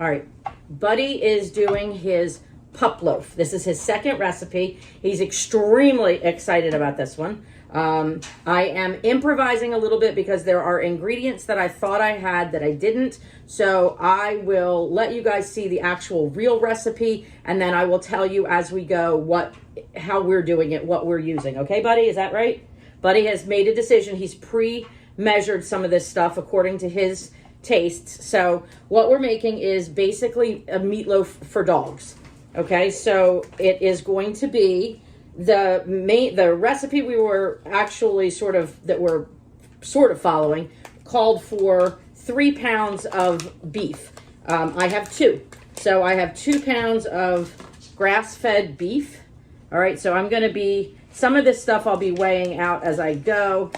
All right, Buddy is doing his Puploaf. This is his second recipe. He's extremely excited about this one. I am improvising a little bit because there are ingredients that I thought I had that I didn't. So I will let you guys see the actual real recipe, and then I will tell you as we go how we're doing it, what we're using. Okay, Buddy, is that right? Buddy has made a decision. He's pre-measured some of this stuff according to his tastes. So what we're making is basically a meatloaf for dogs. Okay, so it is going to be the recipe we were actually sort of following called for 3 pounds of beef. I have 2. So I have 2 pounds of grass-fed beef. All right, so I'm going to be, some of this stuff I'll be weighing out as I go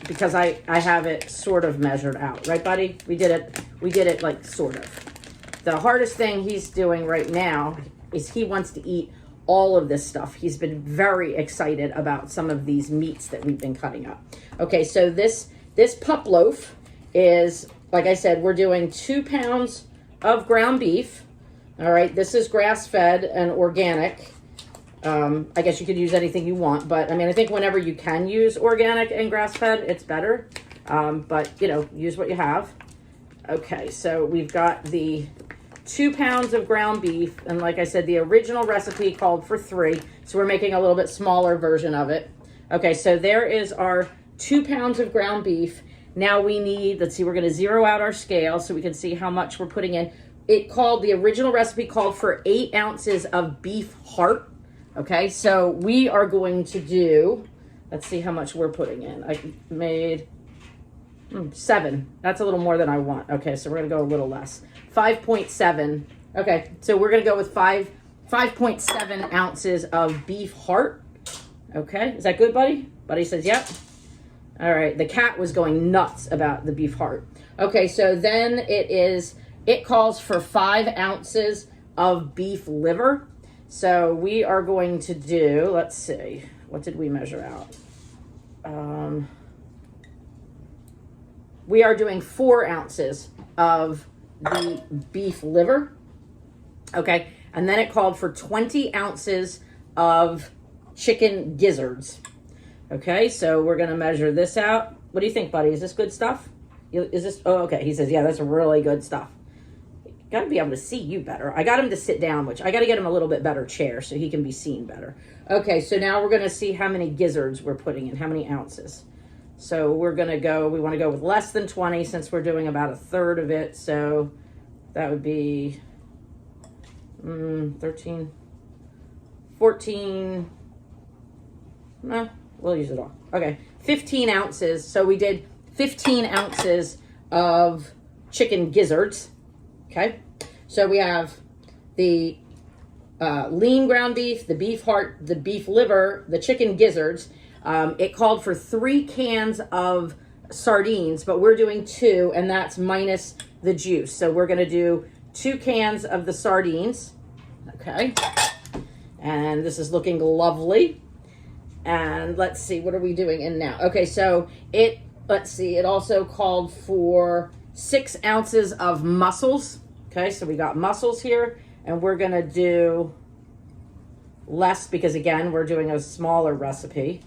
because I have it sort of measured out. Right, Buddy? We did it like sort of. The hardest thing he's doing right now is he wants to eat all of this stuff. He's been very excited about some of these meats that we've been cutting up. Okay, so this Puploaf is, like I said, we're doing 2 pounds of ground beef. All right, this is grass-fed and organic. I guess you could use anything you want, but I mean, I think whenever you can use organic and grass-fed, it's better. But, you know, use what you have. Okay, so we've got the 2 pounds of ground beef, and like I said, the original recipe called for 3, so we're making a little bit smaller version of it. Okay, so there is our 2 pounds of ground beef. Now we need, let's see, we're going to zero out our scale so we can see how much we're putting in. The original recipe called for 8 ounces of beef heart. Okay, so we are going to do, let's see how much we're putting in. I made 7. That's a little more than I want. Okay, so we're going to go a little less. 5.7. Okay, so we're going to go with 5.7 ounces of beef heart. Okay, is that good, Buddy? Buddy says, yep. All right, the cat was going nuts about the beef heart. Okay, so then it calls for 5 ounces of beef liver. So we are going to do, let's see, what did we measure out? We are doing 4 ounces of the beef liver. Okay, and then it called for 20 ounces of chicken gizzards. Okay, so we're going to measure this out. What do you think, Buddy? Is this good stuff? Is this, oh, okay. He says, yeah, that's really good stuff. Got to be able to see you better. I got him to sit down, which I got to get him a little bit better chair so he can be seen better. Okay, so now we're going to see how many gizzards we're putting in, how many ounces. So we want to go with less than 20 since we're doing about a third of it. So that would be 13, 14, no, we'll use it all. Okay, 15 ounces. So we did 15 ounces of chicken gizzards. Okay, so we have the lean ground beef, the beef heart, the beef liver, the chicken gizzards. It called for 3 cans of sardines, but we're doing 2, and that's minus the juice. So we're going to do 2 cans of the sardines. Okay, and this is looking lovely. And let's see, what are we doing in now? Okay, so it also called for 6 ounces of mussels. Okay, so we got mussels here, and we're going to do less because, again, we're doing a smaller recipe.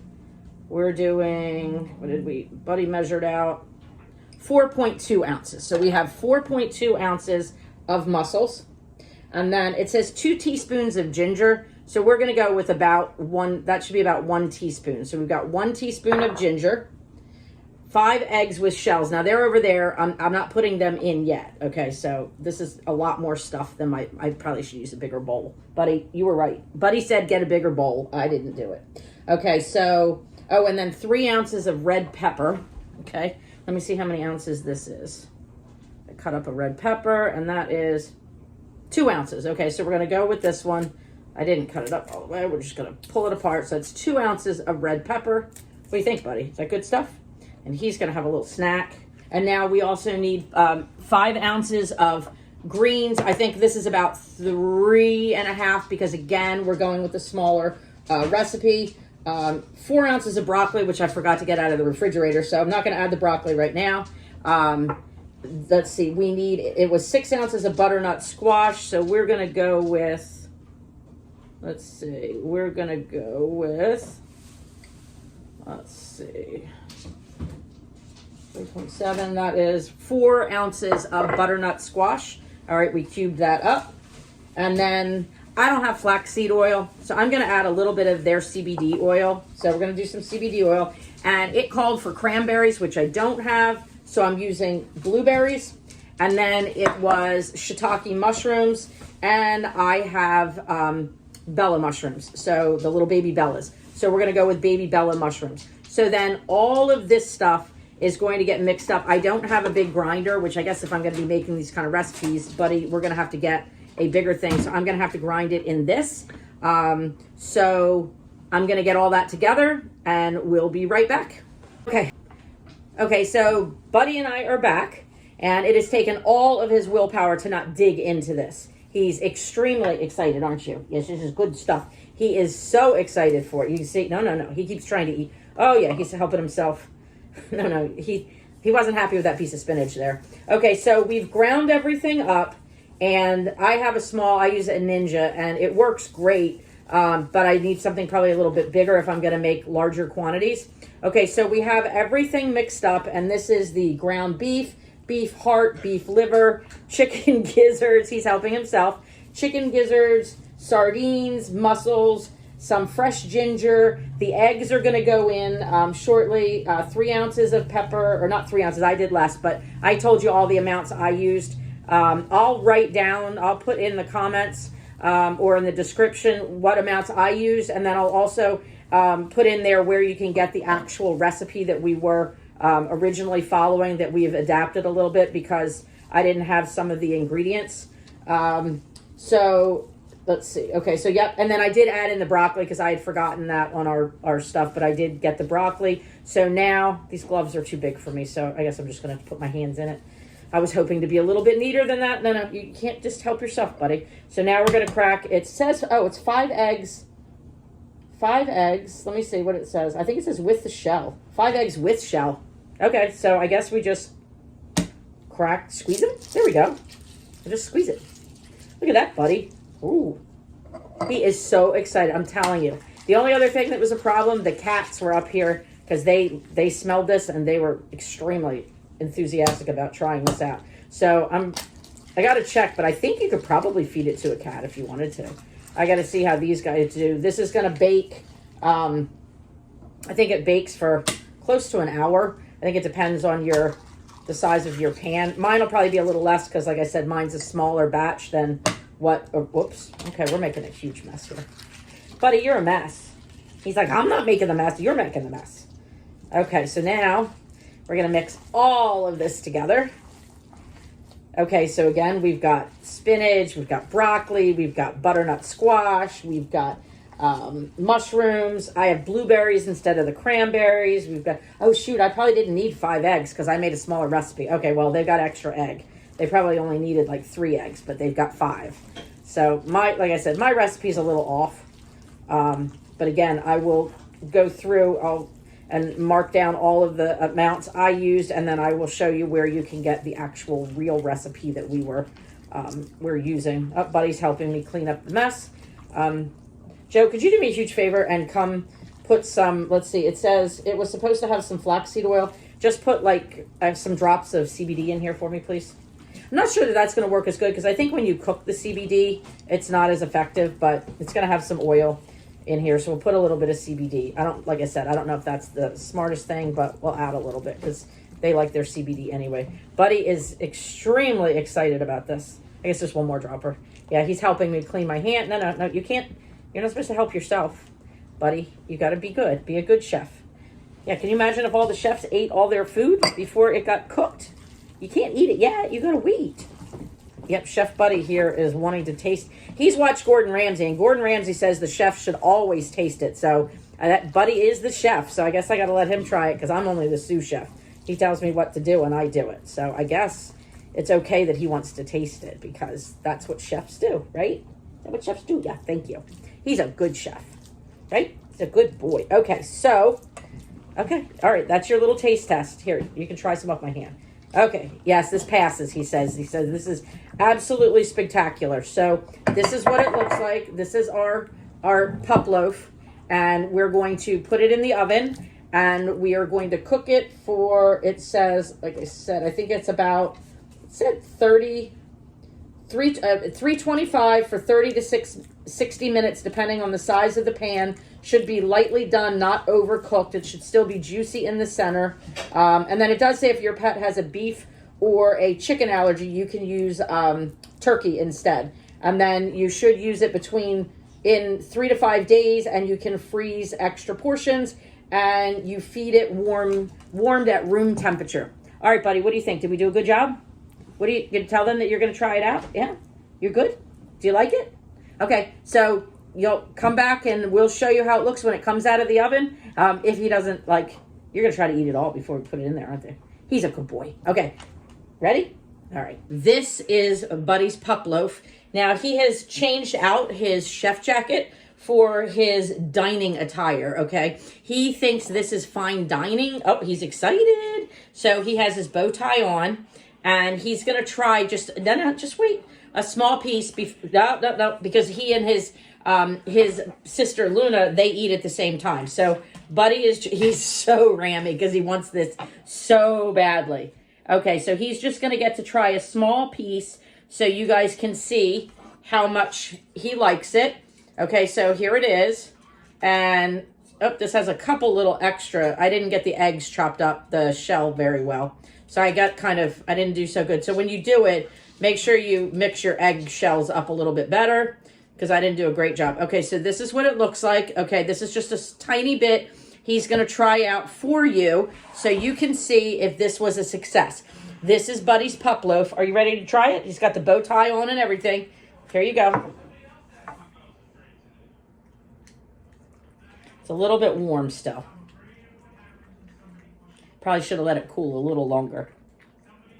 We're doing, Buddy measured out 4.2 ounces. So we have 4.2 ounces of mussels. And then it says 2 teaspoons of ginger. So we're going to go with about 1, that should be about 1 teaspoon. So we've got 1 teaspoon of ginger, 5 eggs with shells. Now they're over there. I'm not putting them in yet. Okay, so this is a lot more stuff than I probably should use a bigger bowl. Buddy, you were right. Buddy said get a bigger bowl. I didn't do it. Okay, so, oh, and then 3 ounces of red pepper. Okay, let me see how many ounces this is. I cut up a red pepper, and that is 2 ounces. Okay, so we're going to go with this one. I didn't cut it up all the way. We're just going to pull it apart. So it's 2 ounces of red pepper. What do you think, Buddy? Is that good stuff? And he's going to have a little snack. And now we also need 5 ounces of greens. I think this is about 3.5 because, again, we're going with the smaller recipe. 4 ounces of broccoli, which I forgot to get out of the refrigerator, so I'm not going to add the broccoli right now. let's see, we need, it was 6 ounces of butternut squash. So we're going to go with, let's see, we're going to go with, let's see, 3.7, that is 4 ounces of butternut squash. All right, we cubed that up. And then I don't have flaxseed oil, so I'm going to add a little bit of their CBD oil. So we're going to do some CBD oil. And it called for cranberries, which I don't have, so I'm using blueberries. And then it was shiitake mushrooms, and I have Bella mushrooms, so the little baby Bellas. So we're going to go with baby Bella mushrooms. So then all of this stuff is going to get mixed up. I don't have a big grinder, which I guess if I'm going to be making these kind of recipes, buddy, we're going to have to get a bigger thing. So I'm going to have to grind it in this. So I'm going to get all that together and we'll be right back. Okay, so Buddy and I are back, and it has taken all of his willpower to not dig into this. He's extremely excited, aren't you? Yes, this is good stuff. He is so excited for it. You can see, no. He keeps trying to eat. Oh yeah, he's helping himself. No, he wasn't happy with that piece of spinach there. Okay, so we've ground everything up, and I have a small, I use a Ninja, and it works great, but I need something probably a little bit bigger if I'm going to make larger quantities. Okay, so we have everything mixed up, and this is the ground beef, beef heart, beef liver, chicken gizzards, he's helping himself, chicken gizzards, sardines, mussels, some fresh ginger. The eggs are going to go in shortly. 3 ounces of pepper, or not 3 ounces, I did less, but I told you all the amounts I used. I'll write down, I'll put in the comments or in the description what amounts I used, and then I'll also put in there where you can get the actual recipe that we were originally following, that we've adapted a little bit because I didn't have some of the ingredients. So let's see. Okay, so yep. And then I did add in the broccoli because I had forgotten that on our stuff, but I did get the broccoli. So now these gloves are too big for me, so I guess I'm just going to put my hands in it. I was hoping to be a little bit neater than that. No, you can't just help yourself, buddy. So now we're going to crack. It says, oh, it's 5 eggs. 5 eggs. Let me see what it says. I think it says with the shell. 5 eggs with shell. Okay, so I guess we just squeeze them. There we go. I just squeeze it. Look at that, buddy. Ooh. He is so excited. I'm telling you. The only other thing that was a problem, the cats were up here because they smelled this and they were extremely enthusiastic about trying this out. So I got to check, but I think you could probably feed it to a cat if you wanted to. I got to see how these guys do. This is going to bake. I think it bakes for close to an hour. I think it depends on the size of your pan. Mine will probably be a little less because, like I said, mine's a smaller batch than what. Oh, whoops. Okay, we're making a huge mess here. Buddy, you're a mess. He's like, I'm not making the mess. You're making the mess. Okay, so now we're going to mix all of this together. Okay, so again, we've got spinach, we've got broccoli, we've got butternut squash, we've got mushrooms. I have blueberries instead of the cranberries. We've got, oh shoot, I probably didn't need 5 eggs because I made a smaller recipe. Okay, well, they've got extra egg. They probably only needed like 3 eggs, but they've got 5. So like I said, my recipe's a little off. But again, I will go through, and mark down all of the amounts I used, and then I will show you where you can get the actual real recipe that we're using. Oh, Buddy's helping me clean up the mess. Joe, could you do me a huge favor and come put some, let's see, it says it was supposed to have some flaxseed oil. Just put like some drops of CBD in here for me, please. I'm not sure that that's going to work as good because I think when you cook the CBD, it's not as effective, but it's going to have some oil in here, so we'll put a little bit of CBD. Like I said, I don't know if that's the smartest thing, but we'll add a little bit because they like their CBD anyway. Buddy is extremely excited about this. I guess just one more dropper. Yeah, he's helping me clean my hand. No, you can't. You're not supposed to help yourself, buddy. You got to be good. Be a good chef. Yeah, can you imagine if all the chefs ate all their food before it got cooked? You can't eat it yet. You got to wait. Yep, Chef Buddy here is wanting to taste. He's watched Gordon Ramsay, and Gordon Ramsay says the chef should always taste it. So that Buddy is the chef, so I guess I got to let him try it because I'm only the sous chef. He tells me what to do, and I do it. So I guess it's okay that he wants to taste it because that's what chefs do, right? Is that what chefs do? Yeah, thank you. He's a good chef, right? He's a good boy. Okay, all right, that's your little taste test. Here, you can try some off my hand. Okay, yes, this passes, he says. He says this is absolutely spectacular. So this is what it looks like. This is our Puploaf, and we're going to put it in the oven, and we are going to cook it for, it says, like I said, I think it's about, it said 325 for 30 to 60 minutes, depending on the size of the pan. Should be lightly done, not overcooked. It should still be juicy in the center. And then it does say if your pet has a beef or a chicken allergy, you can use turkey instead. And then you should use it in 3 to 5 days, and you can freeze extra portions, and you feed it warmed at room temperature. All right, buddy, what do you think? Did we do a good job? What are you going to tell them that you're going to try it out? Yeah? You're good? Do you like it? Okay, so you'll come back and we'll show you how it looks when it comes out of the oven. If he doesn't like, you're going to try to eat it all before we put it in there, aren't you? He's a good boy. Okay, ready? All right. This is Buddy's Puploaf. Now, he has changed out his chef jacket for his dining attire, okay? He thinks this is fine dining. Oh, he's excited. So he has his bow tie on, and he's going to try just wait. A small piece, no, because he and his sister Luna, they eat at the same time. So Buddy he's so rammy because he wants this so badly. Okay, so he's just going to get to try a small piece so you guys can see how much he likes it. Okay, so here it is. And, this has a couple little extra. I didn't get the eggs chopped up, the shell, very well. So I didn't do so good. So when you do it, make sure you mix your egg shells up a little bit better, because I didn't do a great job. Okay, so this is what it looks like. Okay, this is just a tiny bit he's going to try out for you so you can see if this was a success. This is Buddy's Puploaf. Are you ready to try it? He's got the bow tie on and everything. Here you go. It's a little bit warm still. Probably should have let it cool a little longer.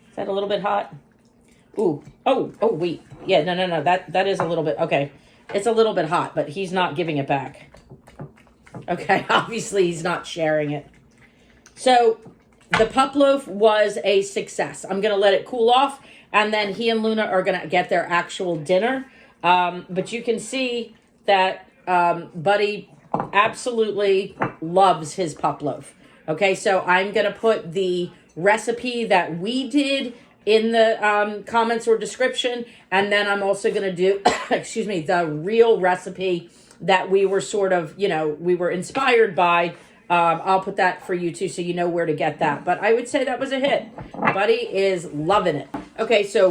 Is that a little bit hot? Ooh, oh, wait. Yeah, no, that is a little bit, okay. It's a little bit hot, but he's not giving it back. Okay, obviously he's not sharing it. So, the Puploaf was a success. I'm going to let it cool off, and then he and Luna are going to get their actual dinner. But you can see that Buddy absolutely loves his Puploaf. Okay, so I'm going to put the recipe that we did in the comments or description, and then I'm also going to do, the real recipe that we were sort of, we were inspired by. I'll put that for you too, so you know where to get that. But I would say that was a hit. Buddy is loving it. Okay, so